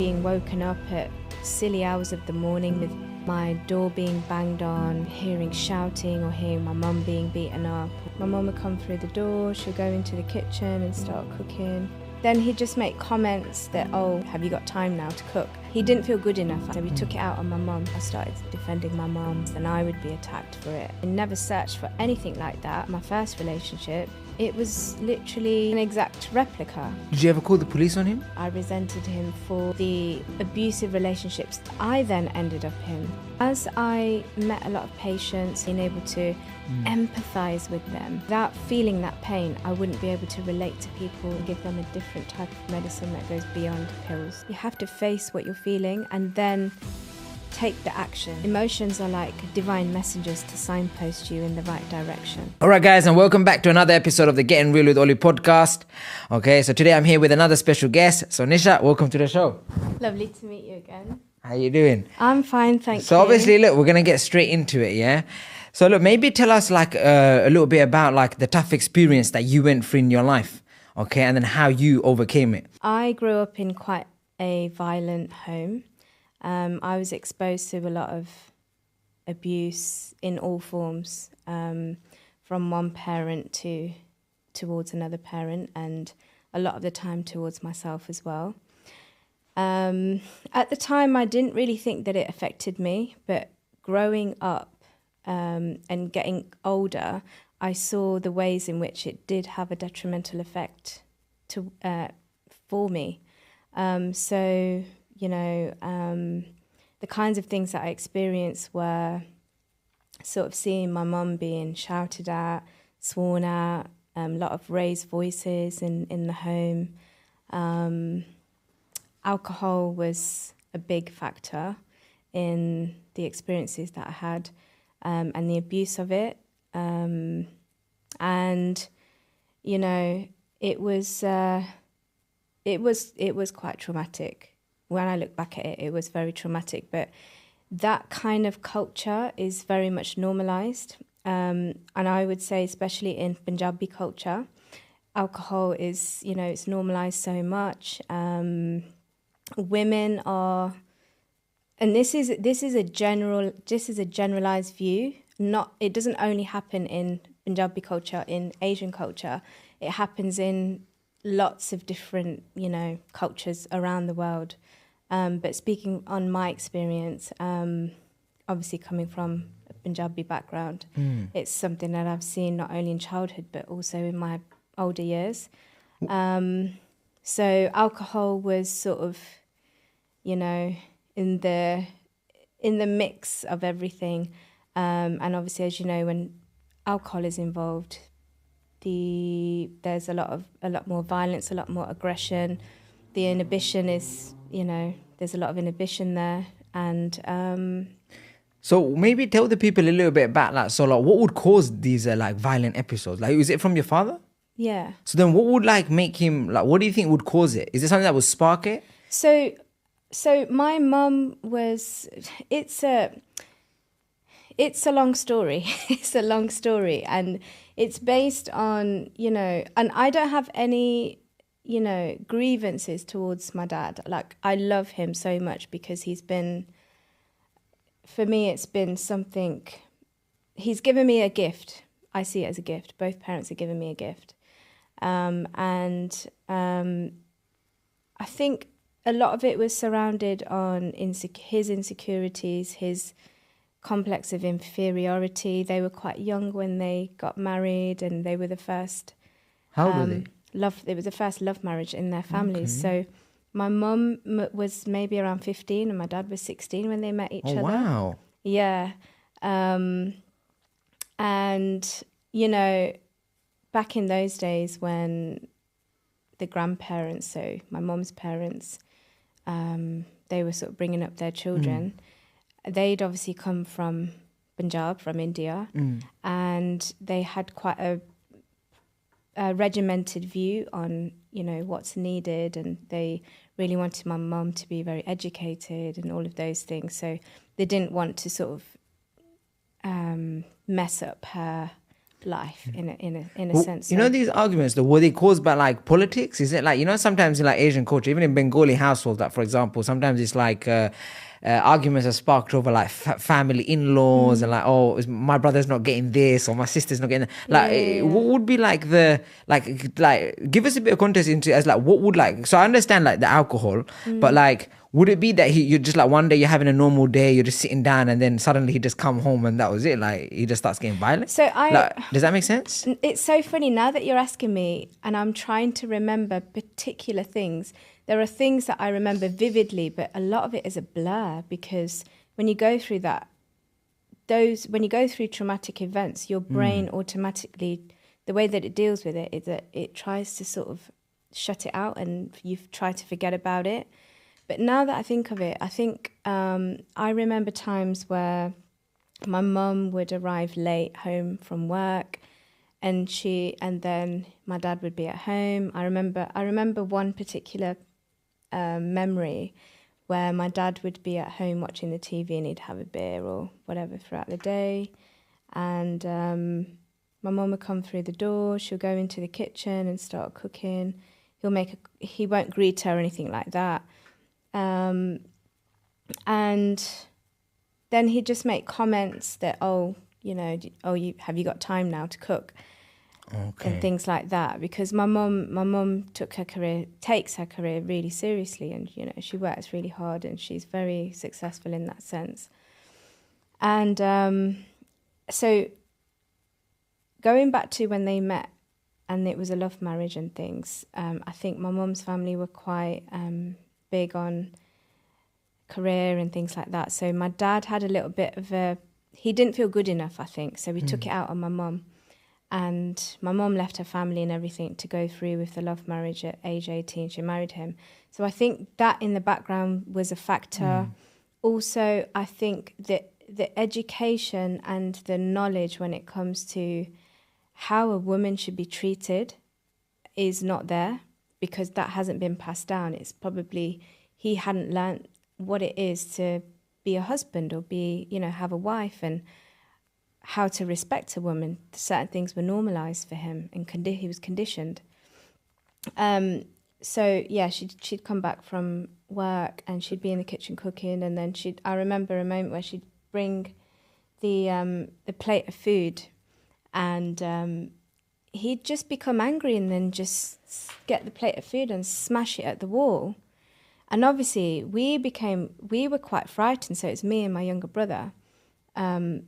being woken up at silly hours of the morning with my door being banged on, hearing shouting or hearing my mum being beaten up. My mum would come through the door, she'll go into the kitchen and start cooking. Then he'd just make comments that, oh, have you got time now to cook? He didn't feel good enough, so we took it out on my mum. I started defending my mum, and I would be attacked for it. I never searched for anything like that. My first relationship, it was literally an exact replica. Did you ever call the police on him? I resented him for the abusive relationships I then ended up in. As I met a lot of patients, being able to empathise with them, without feeling that pain, I wouldn't be able to relate to people and give them a different type of medicine that goes beyond pills. You have to face what you're feeling and then take the action. Emotions are like divine messengers to signpost you in the right direction. All right, guys, and welcome back to another episode of the Getting Real with Oli podcast. Okay, so today I'm here with another special guest. So Nisha, welcome to the show. Lovely to meet you again. How you doing? I'm fine, thank you. So obviously, look, we're going to get straight into it, yeah? So look, maybe tell us like a little bit about like the tough experience that you went through in your life, okay? And then how you overcame it. I grew up in quite a violent home. I was exposed to a lot of abuse in all forms, from one parent towards another parent, and a lot of the time towards myself as well. At the time, I didn't really think that it affected me, but growing up and getting older, I saw the ways in which it did have a detrimental effect for me. The kinds of things that I experienced were sort of seeing my mum being shouted at, sworn at, a lot of raised voices in the home. Alcohol was a big factor in the experiences that I had, and the abuse of it. It was quite traumatic. When I look back at it, it was very traumatic. But that kind of culture is very much normalised. And I would say, especially in Punjabi culture, alcohol is, it's normalised so much. Women are, and this is a generalised view. It doesn't only happen in Punjabi culture, in Asian culture. It happens in lots of different, cultures around the world. But speaking on my experience, obviously coming from a Punjabi background, it's something that I've seen not only in childhood, but also in my older years. So alcohol was sort of, in the mix of everything. And obviously, as you know, when alcohol is involved, there's a lot more violence, a lot more aggression. The inhibition is, there's a lot of inhibition there. And so maybe tell the people a little bit about that. So like, what would cause these violent episodes? Like, is it from your father? Yeah. So then what would make him, what do you think would cause it? Is it something that would spark it? So my mum was, it's a long story. It's a long story. And it's based on, and I don't have any, grievances towards my dad. Like, I love him so much because for me, it's been something, he's given me a gift. I see it as a gift. Both parents have given me a gift. I think a lot of it was surrounded on his insecurities, his complex of inferiority. They were quite young when they got married, and they were the first. How old were they? It was the first love marriage in their families. Okay. So my mum was maybe around 15 and my dad was 16 when they met each other. Wow. Yeah. Back in those days when the grandparents, so my mum's parents, they were sort of bringing up their children. They'd obviously come from Punjab, from India, and they had quite a regimented view on, what's needed, and they really wanted my mum to be very educated and all of those things. So they didn't want to sort of mess up her life in a Well, sense. you know So- these arguments, though, were they caused by like politics? Is it like, you know, sometimes in like Asian culture, even in Bengali households, like for example, sometimes it's like arguments are sparked over like family in-laws and like, oh, my brother's not getting this or my sister's not getting that. Like, Yeah. what would be like the like? Give us a bit of context into as like what would like. So I understand like the alcohol, but like. Would it be that you're just like one day you're having a normal day, you're just sitting down, and then suddenly he just come home and that was it? Like he just starts getting violent. So like, does that make sense? It's so funny now that you're asking me, and I'm trying to remember particular things. There are things that I remember vividly, but a lot of it is a blur because when you go through that, when you go through traumatic events, your brain automatically, the way that it deals with it is that it tries to sort of shut it out, and you try to forget about it. But now that I think of it, I think I remember times where my mum would arrive late home from work, and then my dad would be at home. I remember one particular memory where my dad would be at home watching the TV and he'd have a beer or whatever throughout the day, and my mum would come through the door. She'll go into the kitchen and start cooking. He won't greet her or anything like that. And then he'd just make comments that, have you got time now to cook? Okay. And things like that. Because my mum takes her career really seriously, and she works really hard, and she's very successful in that sense. And so going back to when they met, and it was a love marriage and things, I think my mum's family were quite big on career and things like that. So my dad had a little bit of he didn't feel good enough, I think. So we took it out on my mum. And my mum left her family and everything to go through with the love marriage at age 18. She married him. So I think that in the background was a factor. Also, I think that the education and the knowledge when it comes to how a woman should be treated is not there, because that hasn't been passed down. It's probably he hadn't learnt what it is to be a husband or have a wife, and how to respect a woman. Certain things were normalised for him, and he was conditioned. So yeah, she'd come back from work and she'd be in the kitchen cooking, and then I remember a moment where she'd bring the plate of food, and he'd just become angry and then just get the plate of food and smash it at the wall. And obviously we were quite frightened. So it's me and my younger brother. And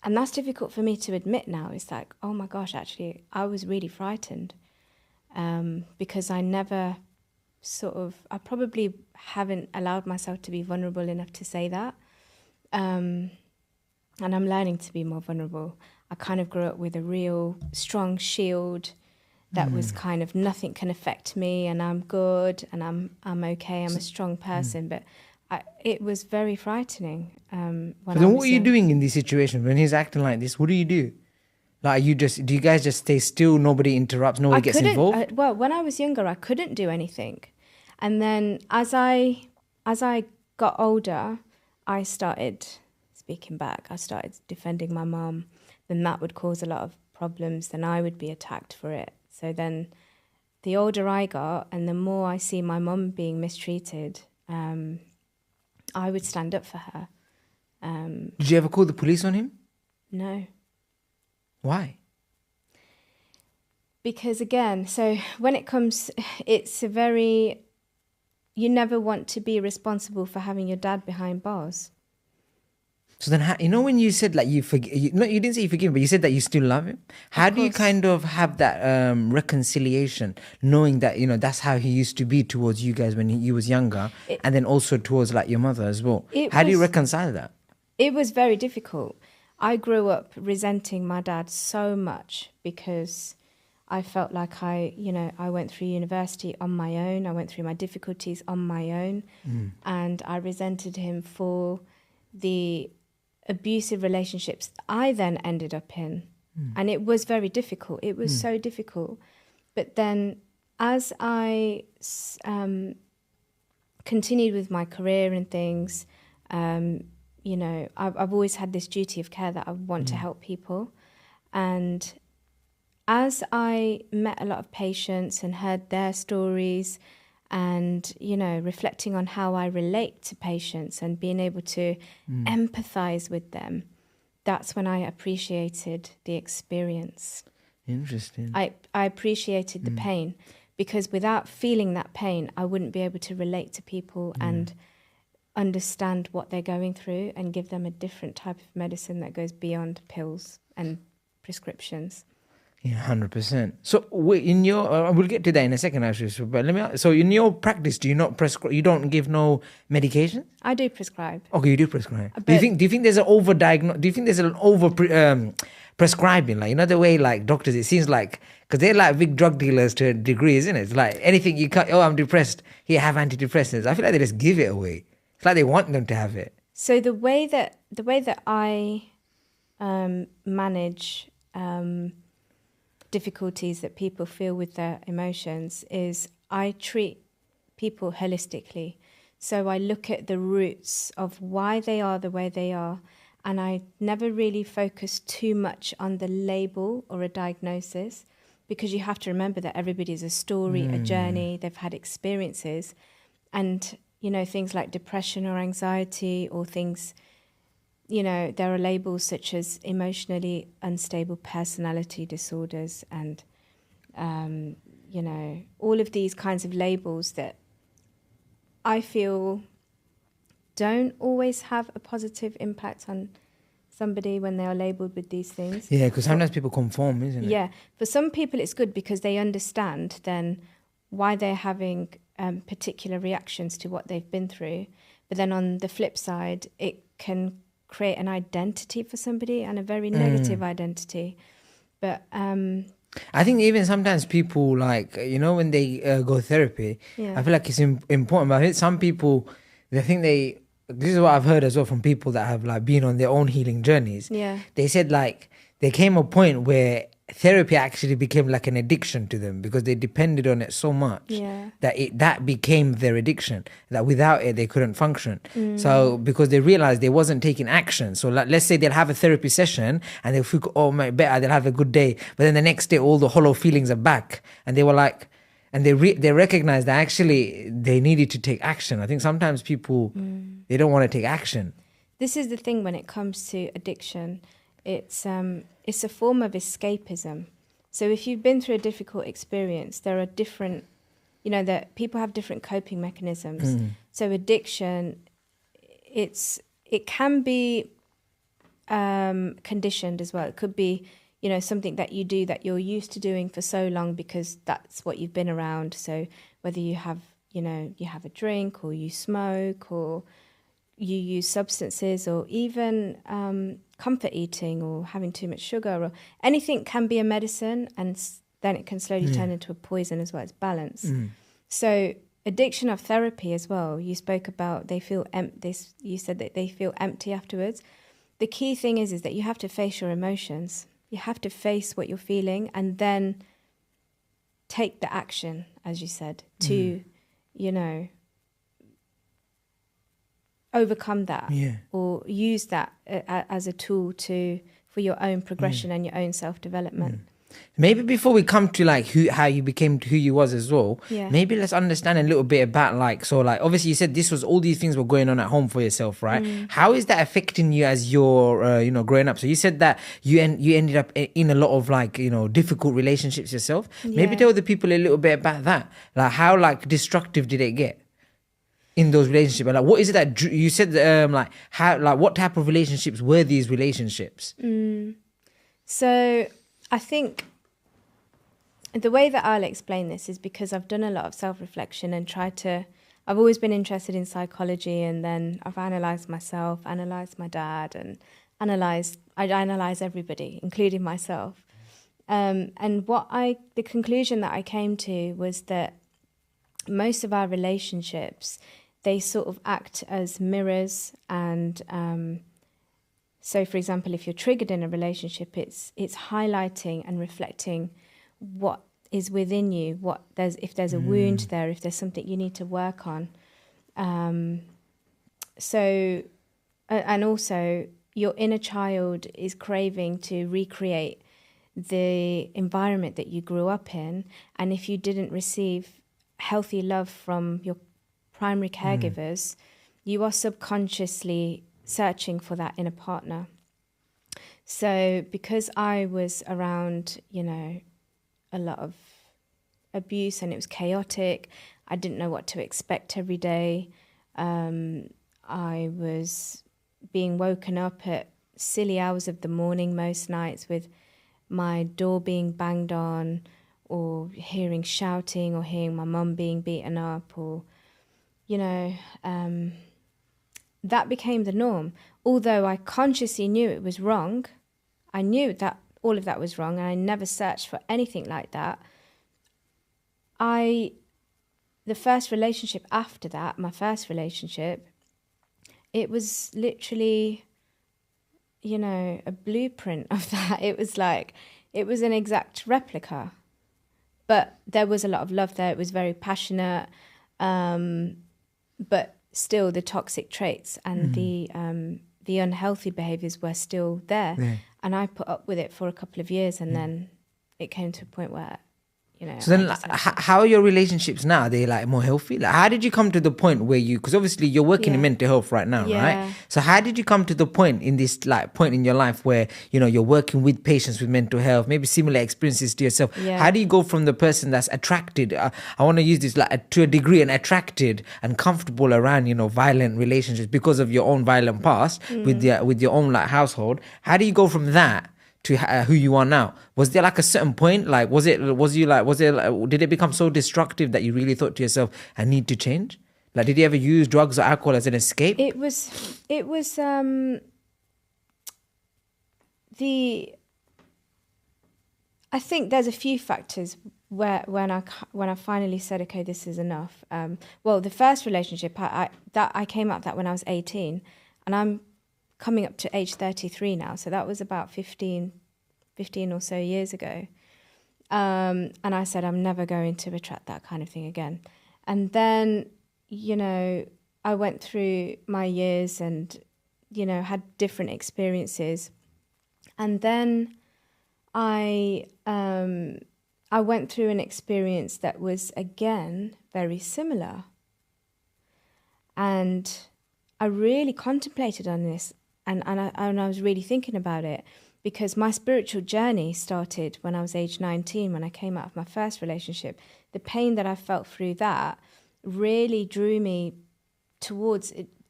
that's difficult for me to admit now. It's like, oh my gosh, actually, I was really frightened. Because I probably haven't allowed myself to be vulnerable enough to say that. And I'm learning to be more vulnerable. I kind of grew up with a real strong shield that was kind of nothing can affect me, and I'm good, and I'm okay, I'm a strong person. But it was very frightening. When So then what are you doing in these situations when he's acting like this? What do you do? Like, do you guys just stay still, nobody interrupts, nobody gets involved? Well, when I was younger, I couldn't do anything. And then as I got older, I started speaking back. I started defending my mum. Then that would cause a lot of problems. Then I would be attacked for it. So then the older I got and the more I see my mum being mistreated, I would stand up for her. Did you ever call the police on him? No. Why? Because again, so when it comes, you never want to be responsible for having your dad behind bars. So then, when you said like you didn't say you forgive him, but you said that you still love him. How do you kind of have that reconciliation, knowing that that's how he used to be towards you guys when he was younger, and then also towards like your mother as well? How do you reconcile that? It was very difficult. I grew up resenting my dad so much because I felt like I went through university on my own. I went through my difficulties on my own, and I resented him for the abusive relationships I then ended up in. And it was very difficult. It was so difficult. But then as I continued with my career and things, I've always had this duty of care that I want to help people. And as I met a lot of patients and heard their stories and, reflecting on how I relate to patients and being able to empathize with them, that's when I appreciated the experience. Interesting. I appreciated the pain, because without feeling that pain, I wouldn't be able to relate to people and understand what they're going through and give them a different type of medicine that goes beyond pills and prescriptions. Yeah, 100%. So in your, we'll get to that in a second, actually. But let me ask, so in your practice, do you not prescribe? You don't give no medication? I do prescribe. Okay, you do prescribe. But Do you think there's an overdiagnose? Do you think there's an prescribing? Like, the way like doctors, it seems like, because they're like big drug dealers to a degree, isn't it? It's like anything you cut. Oh, I'm depressed. Here, have antidepressants. I feel like they just give it away. It's like they want them to have it. So the way that I manage difficulties that people feel with their emotions is I treat people holistically. So I look at the roots of why they are the way they are, and I never really focus too much on the label or a diagnosis, because you have to remember that everybody is a story, a journey, they've had experiences, and things like depression or anxiety or things, there are labels such as emotionally unstable personality disorders and, all of these kinds of labels that I feel don't always have a positive impact on somebody when they are labelled with these things. Yeah, because sometimes people conform, isn't it? Yeah, for some people it's good because they understand then why they're having particular reactions to what they've been through. But then on the flip side, it can create an identity for somebody, and a very negative identity. But I think even sometimes people like, when they go therapy, I feel like it's important. But I think some people, this is what I've heard as well from people that have like been on their own healing journeys. Yeah. They said like there came a point where therapy actually became like an addiction to them because they depended on it so much that became their addiction, that without it they couldn't function. So because they realized they wasn't taking action, so like, let's say they'll have a therapy session and they'll feel, oh my, better, they'll have a good day, but then the next day all the hollow feelings are back, and they were like, and they recognize that actually they needed to take action. I think sometimes people they don't want to take action. This is the thing when it comes to addiction. It's a form of escapism. So if you've been through a difficult experience, there are different, that people have different coping mechanisms. So addiction, it can be conditioned as well. It could be, something that you do that you're used to doing for so long because that's what you've been around. So whether you have, you have a drink or you smoke or you use substances or even comfort eating or having too much sugar or anything can be a medicine, and then it can slowly turn into a poison as well. It's balance. So addiction of therapy as well, you spoke about they feel you said that they feel empty afterwards. The key thing is that you have to face your emotions. You have to face what you're feeling and then take the action, as you said, to, overcome that or use that as a tool for your own progression and your own self-development. Maybe before we come to like how you became who you was as well, maybe let's understand a little bit about like, so like obviously you said this was all these things were going on at home for yourself, right? How is that affecting you as you're growing up? So you said that you ended up in a lot of like difficult relationships yourself. Maybe tell the people a little bit about that, like how like destructive did it get in those relationships? Like what is it that you said like how, like what type of relationships were these relationships? So I think the way that I'll explain this is because I've done a lot of self-reflection and I've always been interested in psychology, and then I've analysed myself, analysed my dad, and I analyse everybody, including myself. And the conclusion that I came to was that most of our relationships, they sort of act as mirrors, and so, for example, if you're triggered in a relationship, it's highlighting and reflecting what is within you, if there's a wound there, if there's something you need to work on. And also, your inner child is craving to recreate the environment that you grew up in, and if you didn't receive healthy love from your primary caregivers, you are subconsciously searching for that in a partner. So because I was around, a lot of abuse and it was chaotic, I didn't know what to expect every day. I was being woken up at silly hours of the morning most nights with my door being banged on, or hearing shouting, or hearing my mum being beaten up, or, that became the norm. Although I consciously knew it was wrong, I knew that all of that was wrong, and I never searched for anything like that. The first relationship after that, my first relationship, it was literally, a blueprint of that. It was an exact replica. But there was a lot of love there. It was very passionate. But still the toxic traits and the unhealthy behaviors were still there. Yeah. And I put up with it for a couple of years, and then it came to a point where, So then, how are your relationships now? Are they like more healthy? Like, how did you come to the point where because obviously you're working in mental health right now, right? So how did you come to the point in this point in your life where, you're working with patients with mental health, maybe similar experiences to yourself? Yeah. How do you go from the person that's attracted, I want to use this to a degree, and attracted and comfortable around, violent relationships because of your own violent past with your own household? How do you go from that to who you are now? Was there a certain point, did it become so destructive that you really thought to yourself, I need to change? Did you ever use drugs or alcohol as an escape? I think there's a few factors where when I finally said, okay, this is enough. The first relationship, I came out that when I was 18, and I'm coming up to age 33 now, so that was about 15 or so years ago. And I said, I'm never going to attract that kind of thing again. And then, I went through my years and, had different experiences. And then I went through an experience that was, again, very similar. And I really contemplated on this. And I was really thinking about it, because my spiritual journey started when I was age 19, when I came out of my first relationship. The pain that I felt through that really drew me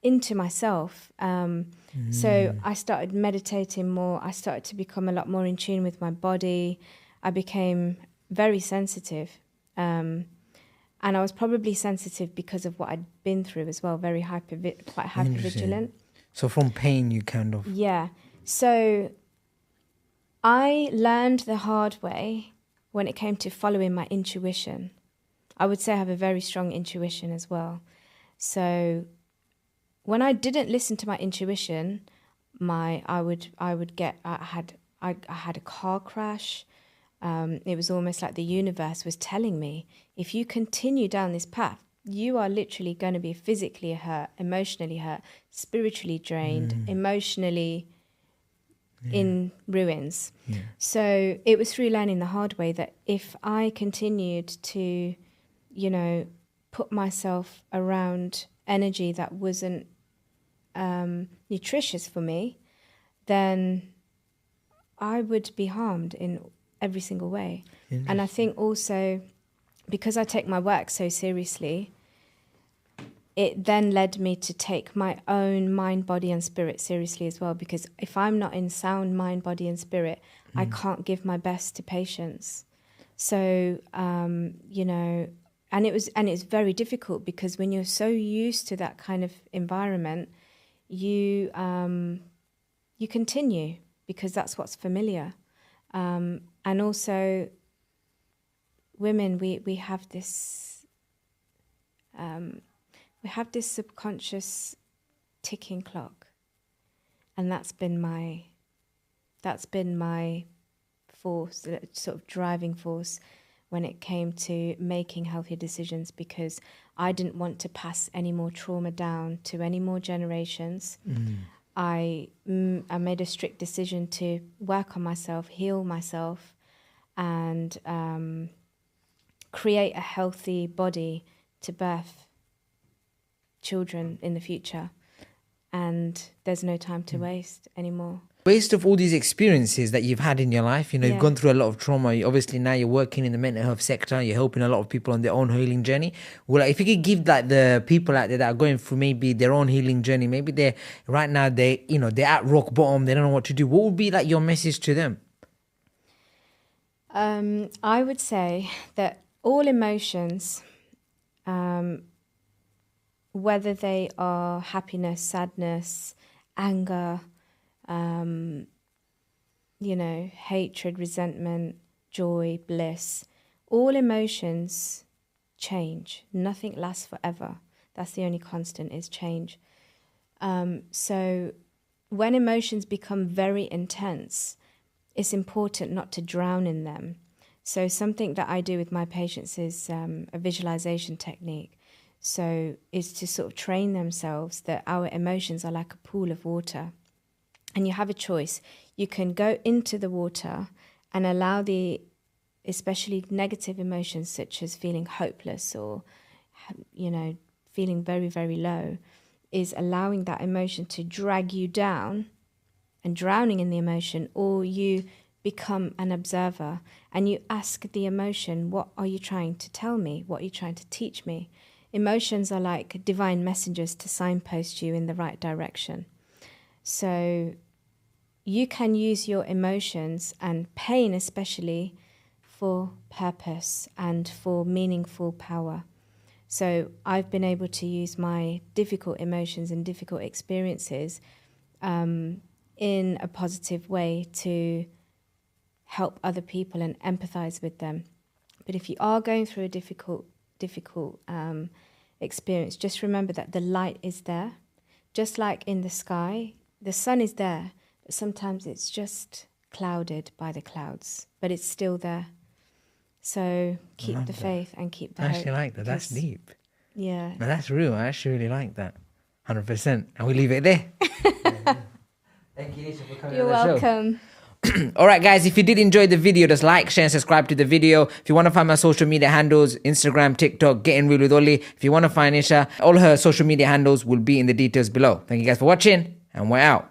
into myself. So I started meditating more. I started to become a lot more in tune with my body. I became very sensitive. And I was probably sensitive because of what I'd been through as well, quite hypervigilant. So from pain, you kind of... Yeah. So I learned the hard way when it came to following my intuition. I would say I have a very strong intuition as well. So when I didn't listen to my intuition, I had a car crash. It was almost like the universe was telling me, if you continue down this path, you are literally going to be physically hurt, emotionally hurt, spiritually drained, emotionally in ruins. Yeah. So it was through learning the hard way that if I continued to, put myself around energy that wasn't nutritious for me, then I would be harmed in every single way. And I think also, because I take my work so seriously, it then led me to take my own mind, body and spirit seriously as well, because if I'm not in sound mind, body and spirit, I can't give my best to patients. So, and it's very difficult, because when you're so used to that kind of environment, you continue because that's what's familiar. And also, women, we have this subconscious ticking clock, and that's been my force, sort of driving force, when it came to making healthy decisions, because I didn't want to pass any more trauma down to any more generations. I made a strict decision to work on myself, heal myself, and create a healthy body to birth children in the future. And there's no time to waste anymore. Based off all these experiences that you've had in your life, you know, you've Yeah. gone through a lot of trauma. Obviously, now you're working in the mental health sector. You're helping a lot of people on their own healing journey. Well, if you could give like the people out there that are going through maybe their own healing journey, maybe they're right now they're at rock bottom. They don't know what to do. What would be like your message to them? I would say that all emotions, whether they are happiness, sadness, anger, hatred, resentment, joy, bliss, all emotions change. Nothing lasts forever. That's the only constant, is change. So when emotions become very intense, it's important not to drown in them. So something that I do with my patients is a visualization technique. So is to sort of train themselves that our emotions are like a pool of water. And you have a choice. You can go into the water and allow especially negative emotions such as feeling hopeless or, feeling very, very low, is allowing that emotion to drag you down and drowning in the emotion, or you become an observer and you ask the emotion, what are you trying to tell me? What are you trying to teach me? Emotions are like divine messengers to signpost you in the right direction. So you can use your emotions and pain especially for purpose and for meaningful power. So I've been able to use my difficult emotions and difficult experiences in a positive way to help other people and empathize with them. But if you are going through a difficult experience, just remember that the light is there. Just like in the sky, the sun is there, but sometimes it's just clouded by the clouds, but it's still there. So keep the faith and keep the hope. I actually like that. That's deep. Yeah. No, that's real. I actually really like that. 100%. And we leave it there. Thank you, Lisa, for coming You're on the welcome. show. All right, guys, if you did enjoy the video, just like, share, and subscribe to the video. If you want to find my social media handles, Instagram, TikTok, Getting Real with Oli. If you want to find Isha, all her social media handles will be in the details below. Thank you guys for watching, and we're out.